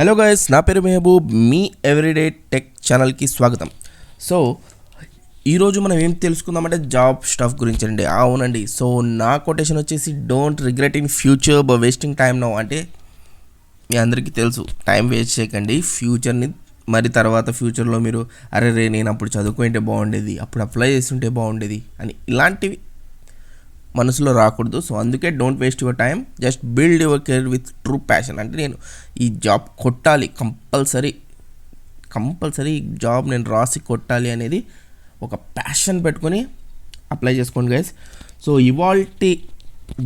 Hello guys, నా పేరు Mehboob. Me every day tech ఛానల్కి స్వాగతం. సో ఈరోజు మనం ఏం తెలుసుకుందామంటే జాబ్ స్టఫ్ గురించి అండి. అవునండి. సో నా కొటేషన్ వచ్చేసి don't regret in future by wasting time now. అంటే మీ అందరికీ తెలుసు, టైం వేస్ట్ చేయకండి. ఫ్యూచర్ని మరి తర్వాత ఫ్యూచర్లో మీరు అరే నేను అప్పుడు చదువుకుంటే బాగుండేది, అప్పుడు అప్లై చేస్తుంటే బాగుండేది అని ఇలాంటివి మనసులో రాకూడదు. సో అందుకే don't waste your time, just build your career with true passion. అంటే నేను ఈ జాబ్ కొట్టాలి, కంపల్సరీ ఈ జాబ్ నేను రాసి కొట్టాలి అనేది ఒక ప్యాషన్ పెట్టుకొని అప్లై చేసుకోండి గైస్. సో ఇవాల్టి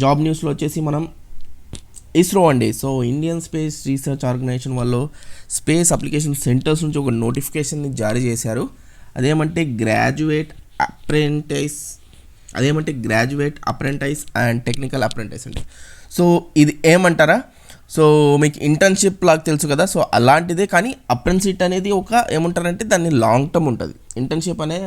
జాబ్ న్యూస్లో వచ్చేసి మనం ఇస్రో అండి. So Indian Space Research Organisation వాళ్ళు స్పేస్ అప్లికేషన్ సెంటర్స్ నుంచి ఒక నోటిఫికేషన్ని జారీ చేశారు. అదేమంటే graduate apprentice and technical apprentice అండి. సో ఇది ఏమంటారా, సో మీకు ఇంటర్న్షిప్ లాగా తెలుసు కదా, సో అలాంటిదే. కానీ అప్రెంటిస్షిప్ అనేది ఒక ఏమంటారంటే దాన్ని లాంగ్ టర్మ్ ఉంటుంది. ఇంటర్న్షిప్ అనే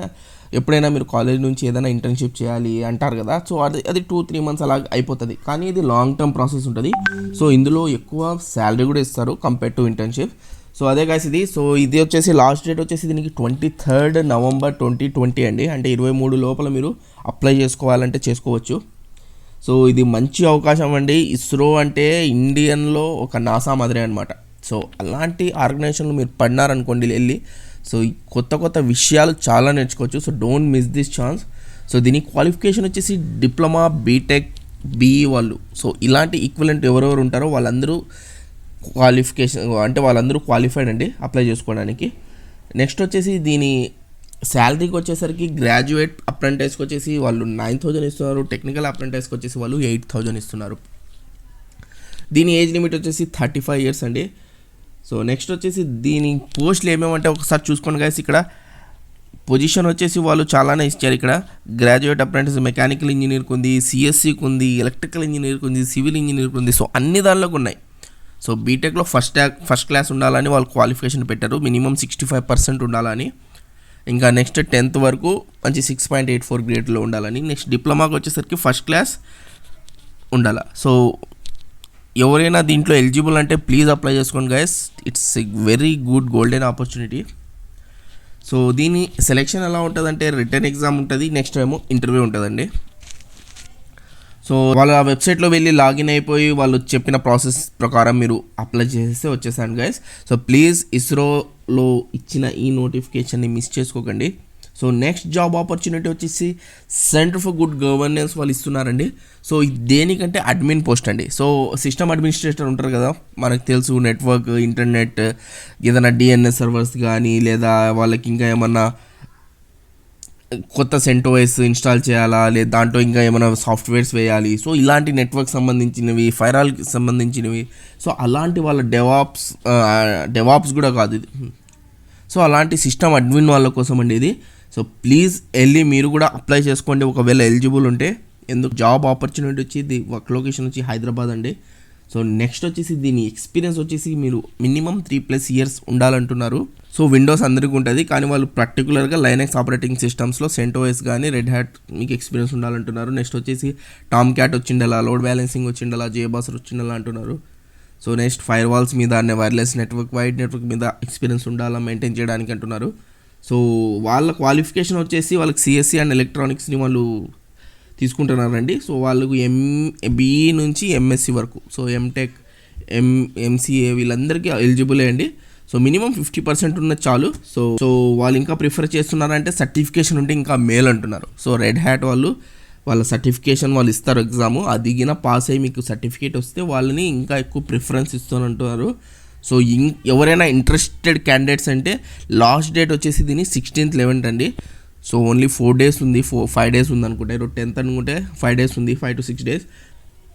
ఎప్పుడైనా మీరు కాలేజ్ నుంచి ఏదైనా ఇంటర్న్షిప్ చేయాలి అంటారు కదా, సో అది 2-3 months అలా అయిపోతుంది. కానీ ఇది లాంగ్ టర్మ్ ప్రాసెస్ ఉంటుంది. సో ఇందులో ఎక్కువ శాలరీ కూడా ఇస్తారు కంపేర్ టు ఇంటర్న్షిప్. సో అదే గాయస్ ఇది. సో ఇది వచ్చేసి లాస్ట్ డేట్ వచ్చేసి దీనికి 23rd November 2020 అండి. అంటే 23 లోపల మీరు అప్లై చేసుకోవాలంటే చేసుకోవచ్చు. సో ఇది మంచి అవకాశం అండి. ఇస్రో అంటే ఇండియన్లో ఒక నాసా మాదిరే అనమాట. సో అలాంటి ఆర్గనైజేషన్లో మీరు పడినారనుకోండి వెళ్ళి, సో కొత్త విషయాలు చాలా నేర్చుకోవచ్చు. So don't miss this chance. So దీని క్వాలిఫికేషన్ వచ్చేసి డిప్లొమా, B.Tech, BE వాళ్ళు. సో ఇలాంటి ఈక్వలెంట్ ఎవరెవరు ఉంటారో వాళ్ళందరూ వాళ్ళందరూ క్వాలిఫైడ్ అండి అప్లై చేసుకోవడానికి. నెక్స్ట్ వచ్చేసి దీని శాలరీకి వచ్చేసరికి గ్రాడ్యుయేట్ అప్రెంటైస్కి వచ్చేసి వాళ్ళు 9,000 ఇస్తున్నారు. టెక్నికల్ అప్రెంటైస్కి వచ్చేసి వాళ్ళు 8,000 ఇస్తున్నారు. దీని ఏజ్ లిమిట్ వచ్చేసి 35 years అండి. సో నెక్స్ట్ వచ్చేసి దీని పోస్టులు ఏమేమంటే ఒకసారి చూసుకోండి గైస్. ఇక్కడ పొజిషన్ వచ్చేసి వాళ్ళు చాలానే ఇచ్చారు. ఇక్కడ గ్రాడ్యుయేట్ అప్రెంటిస్ మెకానికల్ ఇంజనీర్కి ఉంది, CSCకి ఉంది, ఎలక్ట్రికల్ ఇంజనీర్కి ఉంది, సివిల్ ఇంజనీర్కి ఉంది. సో అన్ని దానిలోకి ఉన్నాయి. సో బీటెక్లో ఫస్ట్ క్లాస్ ఉండాలని వాళ్ళు క్వాలిఫికేషన్ పెట్టారు. మినిమం 65% ఉండాలని. ఇంకా నెక్స్ట్ 10th వరకు మంచి 6.84 గ్రేడ్లో ఉండాలని. నెక్స్ట్ డిప్లొమాకి వచ్చేసరికి ఫస్ట్ క్లాస్ ఉండాలి. సో ఎవరైనా దీంట్లో ఎలిజిబుల్ అంటే ప్లీజ్ అప్లై చేసుకోండి guys. It's a very good golden opportunity. So దీని సెలెక్షన్ ఎలా ఉంటుందంటే రిటర్న్ ఎగ్జామ్ ఉంటుంది, నెక్స్ట్ ఏమో ఇంటర్వ్యూ ఉంటుందండి. సో వాళ్ళ వెబ్సైట్లో వెళ్ళి లాగిన్ అయిపోయి వాళ్ళు చెప్పిన ప్రాసెస్ ప్రకారం మీరు అప్లై చేస్తే వచ్చేసాను గైస్. సో ప్లీజ్ ఇస్రోలో ఇచ్చిన ఈ నోటిఫికేషన్ని మిస్ చేసుకోకండి. సో నెక్స్ట్ జాబ్ ఆపర్చునిటీ వచ్చేసి సెంటర్ ఫర్ గుడ్ గవర్నెన్స్ వాళ్ళు ఇస్తున్నారండి. సో దేనికంటే అడ్మిన్ పోస్ట్ అండి. సో సిస్టమ్ అడ్మినిస్ట్రేటర్ ఉంటారు కదా, మనకు తెలుసు, నెట్వర్క్, ఇంటర్నెట్, ఏదైనా DNS సర్వర్స్ కానీ, లేదా వాళ్ళకి ఇంకా ఏమన్నా కొత్త CentOS ఇన్స్టాల్ చేయాలా, లేదా దాంట్లో ఇంకా ఏమైనా సాఫ్ట్వేర్స్ వేయాలి. సో ఇలాంటి నెట్వర్క్ సంబంధించినవి, ఫైరాల్కి సంబంధించినవి. సో అలాంటి వాళ్ళ డెవాప్స్ కూడా కాదు ఇది. సో అలాంటి సిస్టమ్ అడ్మిన్ వాళ్ళ కోసం అండి ఇది. సో ప్లీజ్ వెళ్ళి మీరు కూడా అప్లై చేసుకోండి ఒకవేళ ఎలిజిబుల్ ఉంటే. ఎందుకు జాబ్ ఆపర్చునిటీ వచ్చి ఇది వర్క్ లొకేషన్ వచ్చి హైదరాబాద్ అండి. సో నెక్స్ట్ వచ్చేసి దీని ఎక్స్పీరియన్స్ వచ్చేసి మీరు మినిమం 3+ years ఉండాలంటున్నారు. సో విండోస్ అందరికీ ఉంటుంది, కానీ వాళ్ళు పర్టికులర్గా లైనక్స్ ఆపరేటింగ్ సిస్టమ్స్లో CentOS కానీ redhat మీకు ఎక్స్పీరియన్స్ ఉండాలంటున్నారు. నెక్స్ట్ వచ్చేసి Tomcat వచ్చిండాలా, లోడ్ బ్యాలెన్సింగ్ వచ్చిండాలా, Jboss వచ్చిండాలా అంటున్నారు. సో నెక్స్ట్ ఫైర్ వాల్స్ మీద, వైర్లెస్ నెట్వర్క్, వైడ్ నెట్వర్క్ మీద ఎక్స్పీరియన్స్ ఉండాలా మెయింటైన్ చేయడానికి అంటున్నారు. సో వాళ్ళ క్వాలిఫికేషన్ వచ్చేసి వాళ్ళకి CSC అండ్ ఎలక్ట్రానిక్స్ని వాళ్ళు తీసుకుంటున్నారండి. సో వాళ్ళకు BE నుంచి MSc వరకు, సో M.Tech, MCA వీళ్ళందరికీ ఎలిజిబులే అండి. సో మినిమం 50% ఉన్నది చాలు. సో వాళ్ళు ఇంకా ప్రిఫర్ చేస్తున్నారంటే సర్టిఫికేషన్ ఉంటే ఇంకా మేల్ అంటున్నారు. సో redhat వాళ్ళ సర్టిఫికేషన్ వాళ్ళు ఇస్తారు ఎగ్జాము, అది గిన పాస్ అయ్యి మీకు సర్టిఫికేట్ వస్తే వాళ్ళని ఇంకా ఎక్కువ ప్రిఫరెన్స్ ఇస్తానంటున్నారు. సో ఎవరైనా ఇంట్రెస్టెడ్ క్యాండిడేట్స్ అంటే లాస్ట్ డేట్ వచ్చేసి దీని 16th 11th అండి. సో ఓన్లీ 4 days ఉంది, 5 days ఉంది అనుకుంటే. 10th అనుకుంటే 5 days ఉంది, 5 to 6 days.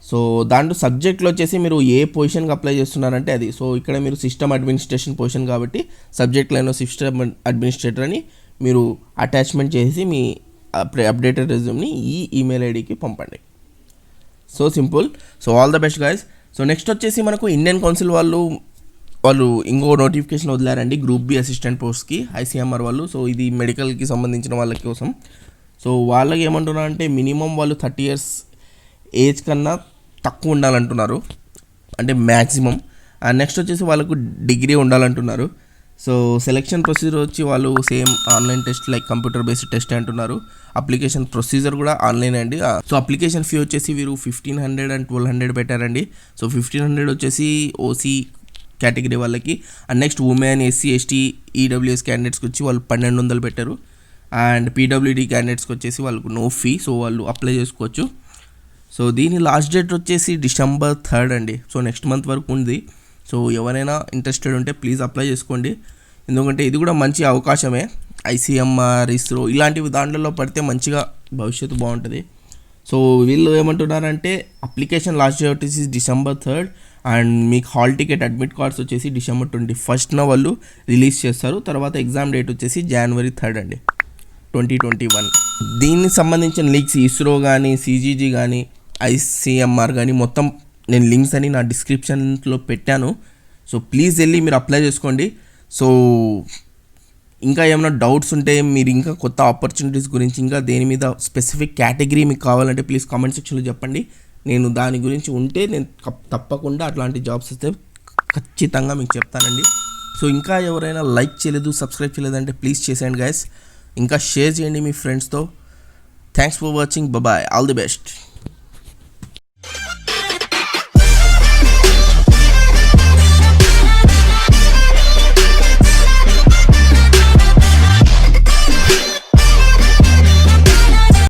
సో దాంట్లో సబ్జెక్ట్లో వచ్చేసి మీరు ఏ పొజిషన్కి అప్లై చేస్తున్నారంటే అది. సో ఇక్కడ మీరు సిస్టమ్ అడ్మినిస్ట్రేషన్ పొజిషన్ కాబట్టి సబ్జెక్ట్లో సిస్టమ్ అడ్మినిస్ట్రేటర్ అని మీరు అటాచ్మెంట్ చేసి మీ అప్డేటెడ్ రెజ్యూమ్ని ఈ ఈమెయిల్ ఐడికి పంపండి. So simple. So all the best guys. So next వచ్చేసి మనకు ఇండియన్ కౌన్సిల్ వాళ్ళు ఇంకో నోటిఫికేషన్ వదిలారండి గ్రూప్ B అసిస్టెంట్ పోస్ట్కి, ICMR వాళ్ళు. సో ఇది మెడికల్కి సంబంధించిన వాళ్ళ కోసం. సో వాళ్ళకి ఏమంటున్నారు అంటే మినిమం వాళ్ళు 30 years ఏజ్ కన్నా తక్కువ ఉండాలంటున్నారు. అంటే మ్యాక్సిమం అండ్ నెక్స్ట్ వచ్చేసి వాళ్ళకు డిగ్రీ ఉండాలంటున్నారు. సో సెలెక్షన్ ప్రొసీజర్ వచ్చి వాళ్ళు same online test like computer based test అంటున్నారు. అప్లికేషన్ ప్రొసీజర్ కూడా ఆన్లైన్ అండి. సో అప్లికేషన్ ఫీ వచ్చేసి వీరు 1500 అండ్ 1200 పెట్టారండి. సో 1500 వచ్చేసి ఓసీ కేటగిరీ వాళ్ళకి, and next women, SC, ST, EWS క్యాండిడేట్స్కి వచ్చి వాళ్ళు 1200 పెట్టారు. అండ్ పీడబ్ల్యూడీ క్యాండిడేట్స్కి వచ్చేసి వాళ్ళకు నో ఫీ, సో వాళ్ళు అప్లై చేసుకోవచ్చు. సో దీని లాస్ట్ డేట్ వచ్చేసి December 3rd అండి. సో నెక్స్ట్ మంత్ వరకు ఉంది. సో ఎవరైనా ఇంట్రెస్టెడ్ ఉంటే ప్లీజ్ అప్లై చేసుకోండి, ఎందుకంటే ఇది కూడా మంచి అవకాశమే. ICMR, ISRO ఇలాంటివి దాంట్లో పడితే మంచిగా భవిష్యత్తు బాగుంటుంది. సో వీళ్ళు ఏమంటున్నారంటే అప్లికేషన్ లాస్ట్ డేట్ వచ్చేసి December 3rd అండ్ మీకు హాల్ టికెట్ అడ్మిట్ కార్డ్స్ వచ్చేసి December 21st వాళ్ళు రిలీజ్ చేస్తారు. తర్వాత ఎగ్జామ్ డేట్ వచ్చేసి January 3rd అండి 2021. దీనికి సంబంధించిన లింక్స్ ISRO కానీ, CGG కానీ, ICMR కానీ మొత్తం నేను లింక్స్ అని నా డిస్క్రిప్షన్లో పెట్టాను. సో ప్లీజ్ వెళ్ళి మీరు అప్లై చేసుకోండి. సో ఇంకా ఏమైనా డౌట్స్ ఉంటే, మీరు ఇంకా కొత్త ఆపర్చునిటీస్ గురించి, ఇంకా దేని మీద స్పెసిఫిక్ కేటగిరీ మీకు కావాలంటే ప్లీజ్ కామెంట్ సెక్షన్లో చెప్పండి. నేను దాని గురించి ఉంటే నేను తప్పకుండా అట్లాంటి జాబ్స్ వస్తే ఖచ్చితంగా మీకు చెప్తానండి. సో ఇంకా ఎవరైనా లైక్ చేయలేదు, సబ్స్క్రైబ్ చేయలేదంటే ప్లీజ్ చేసేయండి గైస్. ఇంకా షేర్ చేయండి మీ ఫ్రెండ్స్తో. Thanks for watching. Bye, all the best.